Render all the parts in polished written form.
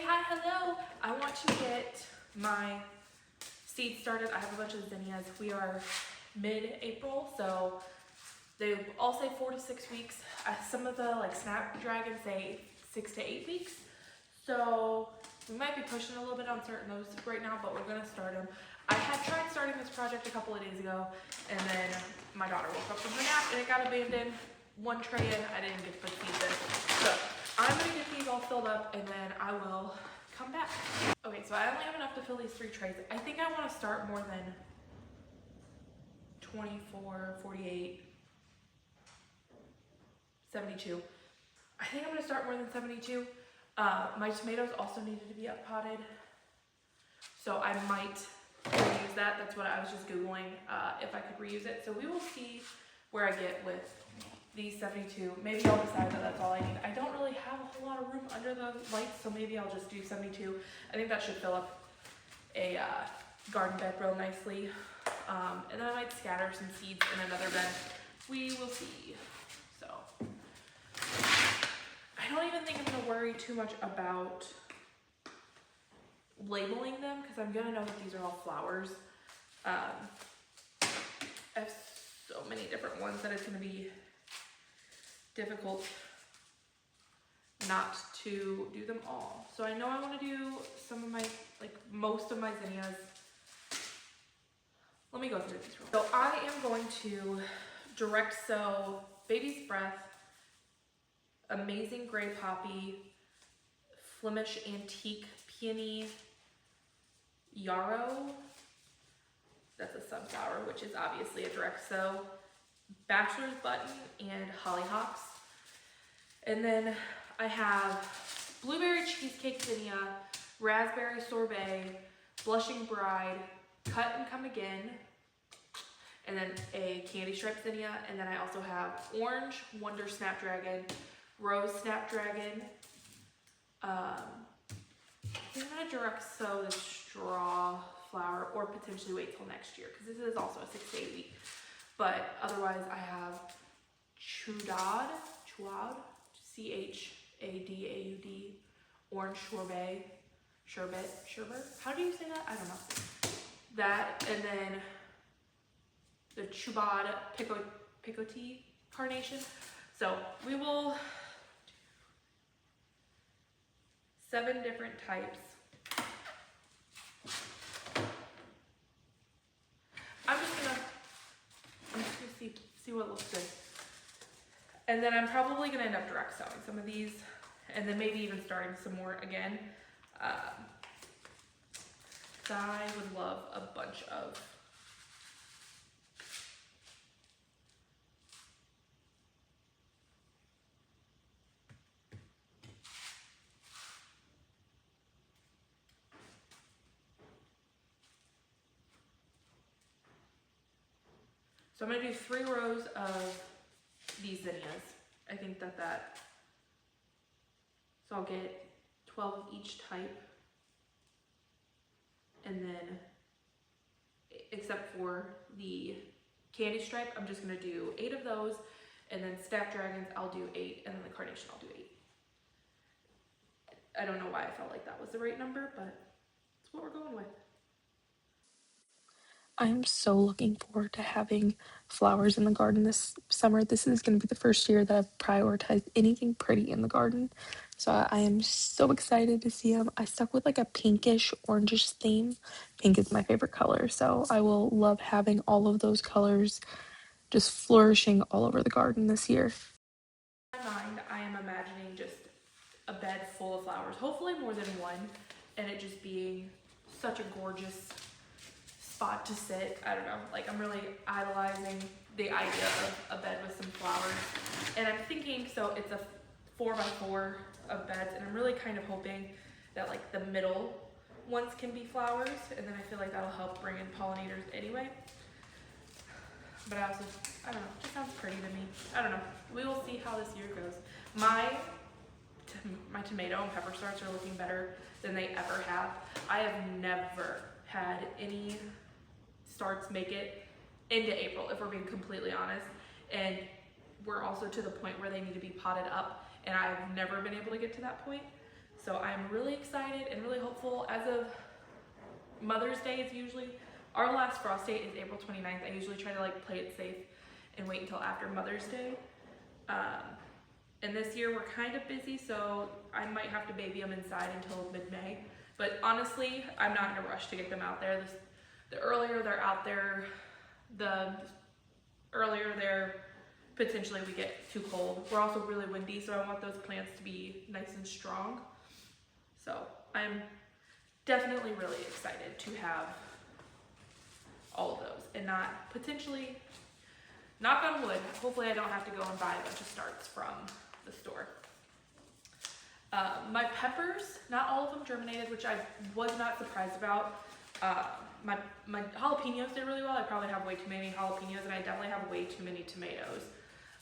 Hi, hello. I want to get my seeds started. I have a bunch of zinnias. We are mid-April, so they all say 4 to 6 weeks. Some of the Snapdragons say 6 to 8 weeks. So we might be pushing a little bit on certain those right now, but we're gonna start them. I had tried starting this project a couple of days ago, and then my daughter woke up from her nap and it got abandoned. One tray in, I didn't get to put seeds in. So I'm gonna get these all filled up and then I will come back. Okay, so I only have enough to fill these 3 trays. I think I want to start more than 24, 48, 72. I think I'm gonna start more than 72. My tomatoes also needed to be up potted, so I might reuse that. That's what I was just Googling, if I could reuse it. So we will see where I get with these 72. Maybe I'll decide that that's all I need. I don't really have a whole lot of room under the lights, so maybe I'll just do 72. I think that should fill up a garden bed real nicely. And then I might scatter some seeds in another bed. We will see. So I don't even think I'm gonna worry too much about labeling them because I'm gonna know that these are all flowers. I have so many different ones that it's gonna be difficult not to do them all. So I know I want to do some of my, most of my zinnias. Let me go through these real quick. So I am going to direct sow Baby's Breath, Amazing Gray Poppy, Flemish Antique Peony, Yarrow, that's a sunflower, which is obviously a direct sow, Bachelor's Button, and Hollyhocks. And then I have Blueberry Cheesecake Zinnia, Raspberry Sorbet, Blushing Bride, Cut and Come Again, and then a Candy Stripe Zinnia. And then I also have Orange Wonder Snapdragon, Rose Snapdragon. I think I'm gonna direct sow the straw flower or potentially wait till next year because this is also a 6 to 8 week. But otherwise I have Chudad, C-H-A-D-A-U-D, Orange Sherbet, how do you say that? I don't know. That, and then the Chubad Picotea Carnation. So we will, 7 different types. I'm just gonna see what looks good. And then I'm probably gonna end up direct sowing some of these and then maybe even starting some more again. I would love a bunch of so I'm gonna do 3 rows of these zinnias. I think that so I'll get 12 of each type, and then except for the Candy Stripe, I'm just gonna do 8 of those, and then Snapdragons I'll do 8, and then the Carnation I'll do 8. I don't know why I felt like that was the right number, but it's what we're going with. I'm so looking forward to having flowers in the garden this summer. This is going to be the first year that I've prioritized anything pretty in the garden. So I am so excited to see them. I stuck with a pinkish, orangish theme. Pink is my favorite color, so I will love having all of those colors just flourishing all over the garden this year. In my mind, I am imagining just a bed full of flowers, hopefully more than one, and it just being such a gorgeous spot to sit. I don't know, I'm really idolizing the idea of a bed with some flowers. And I'm thinking, so it's a 4x4 of beds, and I'm really kind of hoping that the middle ones can be flowers, and then I feel like that'll help bring in pollinators anyway. But I don't know, it just sounds pretty to me. I don't know, we will see how this year goes. My tomato and pepper starts are looking better than they ever have. I have never had any starts make it into April, if we're being completely honest. And we're also to the point where they need to be potted up, and I've never been able to get to that point. So I'm really excited and really hopeful. As of Mother's Day is usually, our last frost date is April 29th. I usually try to like play it safe and wait until after Mother's Day. And this year we're kind of busy, so I might have to baby them inside until mid-May. But honestly, I'm not in a rush to get them out there. The earlier they're out there, the earlier they're potentially we get too cold. We're also really windy, so I want those plants to be nice and strong. So I'm definitely really excited to have all of those and not potentially, knock on wood, hopefully I don't have to go and buy a bunch of starts from the store. My peppers, not all of them germinated, which I was not surprised about. My jalapenos did really well. I probably have way too many jalapenos, and I definitely have way too many tomatoes.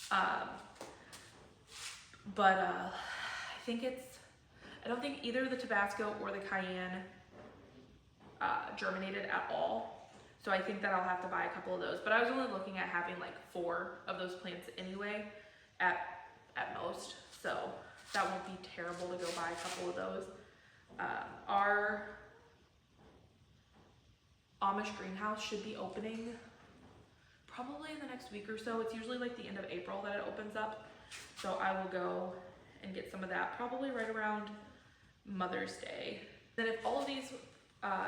I think I don't think either the Tabasco or the Cayenne germinated at all. So I think that I'll have to buy a couple of those. But I was only looking at having like 4 of those plants anyway at most. So that won't be terrible to go buy a couple of those. Our Amish greenhouse should be opening probably in the next week or so. It's usually like the end of April that it opens up. So I will go and get some of that probably right around Mother's Day. Then if all of these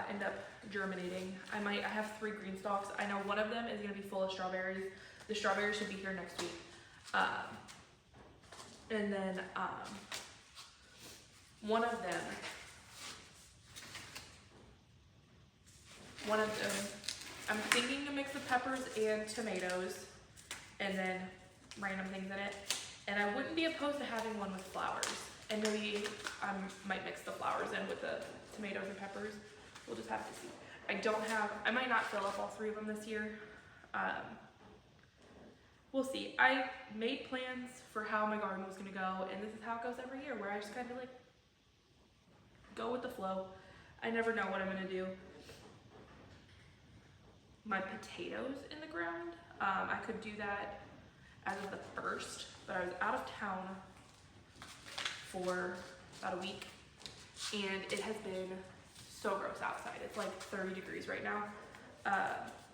end up germinating, I have 3 green stalks. I know one of them is gonna be full of strawberries. The strawberries should be here next week. And then one of them, I'm thinking to mix the peppers and tomatoes and then random things in it. And I wouldn't be opposed to having one with flowers. And maybe I might mix the flowers in with the tomatoes and peppers. We'll just have to see. I might not fill up all 3 of them this year. We'll see. I made plans for how my garden was gonna go, and this is how it goes every year, where I just kind of like go with the flow. I never know what I'm gonna do. My potatoes in the ground, I could do that as of the 1st, but I was out of town for about a week, and it has been so gross outside. It's like 30 degrees right now.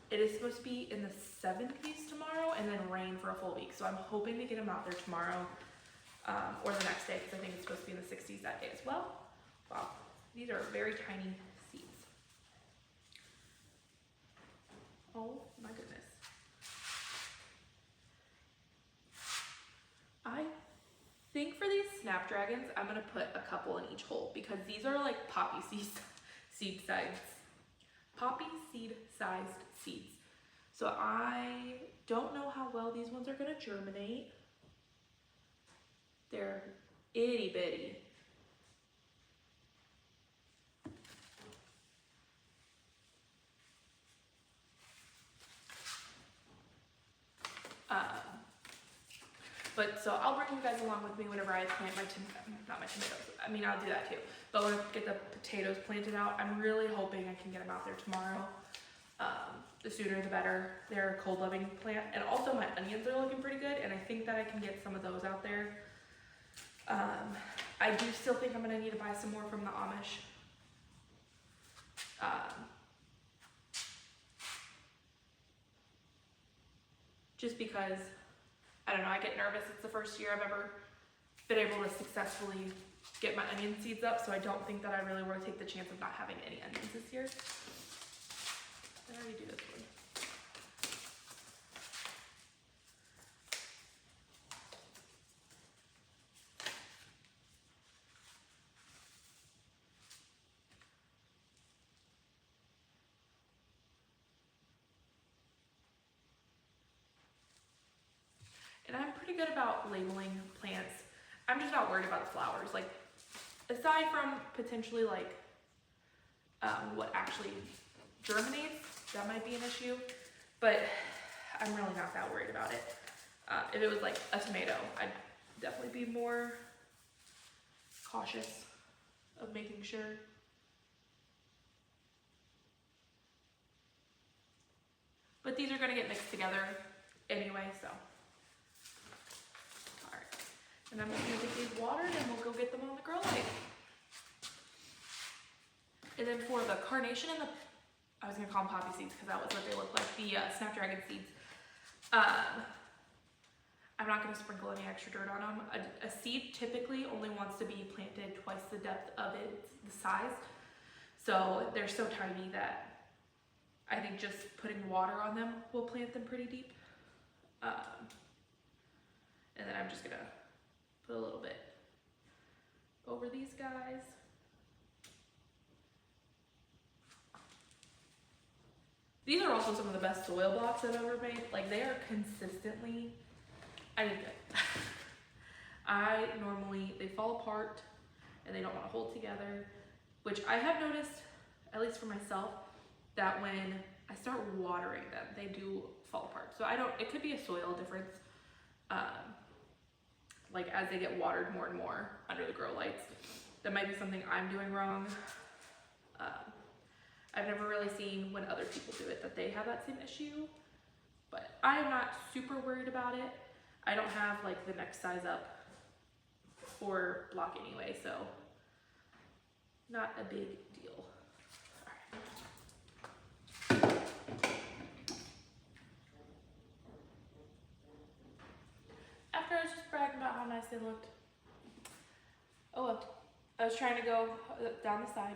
It is supposed to be in the 70s tomorrow and then rain for a full week. So I'm hoping to get them out there tomorrow or the next day, because I think it's supposed to be in the 60s that day as well. Wow, these are very tiny seeds. Oh my goodness. I think for these snapdragons, I'm gonna put a couple in each hole, because these are like poppy seed sized seeds. So I don't know how well these ones are gonna germinate. They're itty bitty. But so I'll bring you guys along with me whenever I plant not my tomatoes. I mean, I'll do that too. But when I get the potatoes planted out, I'm really hoping I can get them out there tomorrow. The sooner the better. They're a cold loving plant. And also my onions are looking pretty good, and I think that I can get some of those out there. I do still think I'm gonna need to buy some more from the Amish. Just because, I don't know, I get nervous. It's the first year I've ever been able to successfully get my onion seeds up, so I don't think that I really want to take the chance of not having any onions this year. Did I already do this one? And I'm pretty good about labeling plants. I'm just not worried about the flowers. Like, aside from potentially like what actually germinates, that might be an issue, but I'm really not that worried about it. If it was like a tomato, I'd definitely be more cautious of making sure. But these are gonna get mixed together anyway, so. All right, and I'm just gonna get these watered and we'll go get them on the grow light. And then for the carnation and the, I was gonna call them poppy seeds because that was what they look like, the snapdragon seeds. I'm not gonna sprinkle any extra dirt on them. A seed typically only wants to be planted twice the depth of the size. So they're so tiny that I think just putting water on them will plant them pretty deep. And then I'm just gonna put a little bit over these guys. These are also some of the best soil blocks I've ever made. Like, they are consistently, I did good. They fall apart and they don't want to hold together, which I have noticed, at least for myself, that when I start watering them, they do fall apart. So it could be a soil difference, like as they get watered more and more under the grow lights. That might be something I'm doing wrong. I've never really seen when other people do it that they have that same issue, but I am not super worried about it. I don't have like the next size up for block anyway, so not a big deal. All right. After I was just bragging about how nice they looked. Oh well, I was trying to go down the side.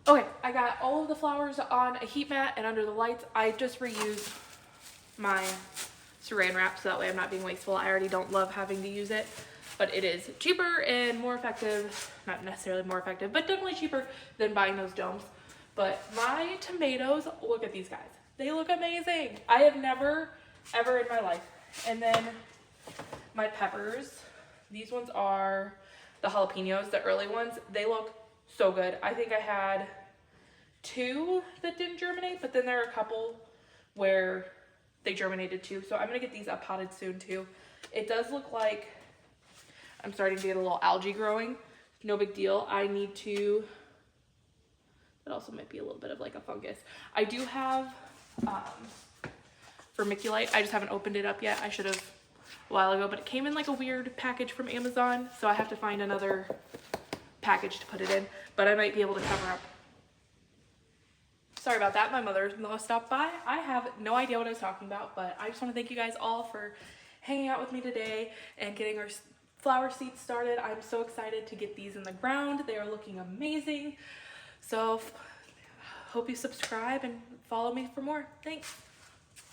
Okay, I got all of the flowers on a heat mat and under the lights. I just reused my saran wrap so that way I'm not being wasteful. I already don't love having to use it, but it is cheaper and more effective. Not necessarily more effective, but definitely cheaper than buying those domes. But my tomatoes, look at these guys. They look amazing. I have never, ever in my life. And then my peppers, these ones are the jalapenos, the early ones. They look so good. I think I had 2 that didn't germinate, but then there are a couple where they germinated too. So I'm gonna get these up potted soon too. It does look like I'm starting to get a little algae growing. No big deal. I need to, it also might be a little bit of like a fungus. I do have vermiculite. I just haven't opened it up yet. I should have a while ago, but it came in like a weird package from Amazon. So I have to find another package to put it in, but I might be able to cover up. Sorry about that, my mother-in-law stopped by. I have no idea what I was talking about, but I just want to thank you guys all for hanging out with me today and getting our flower seeds started. I'm so excited to get these in the ground. They are looking amazing. So hope you subscribe and follow me for more. Thanks.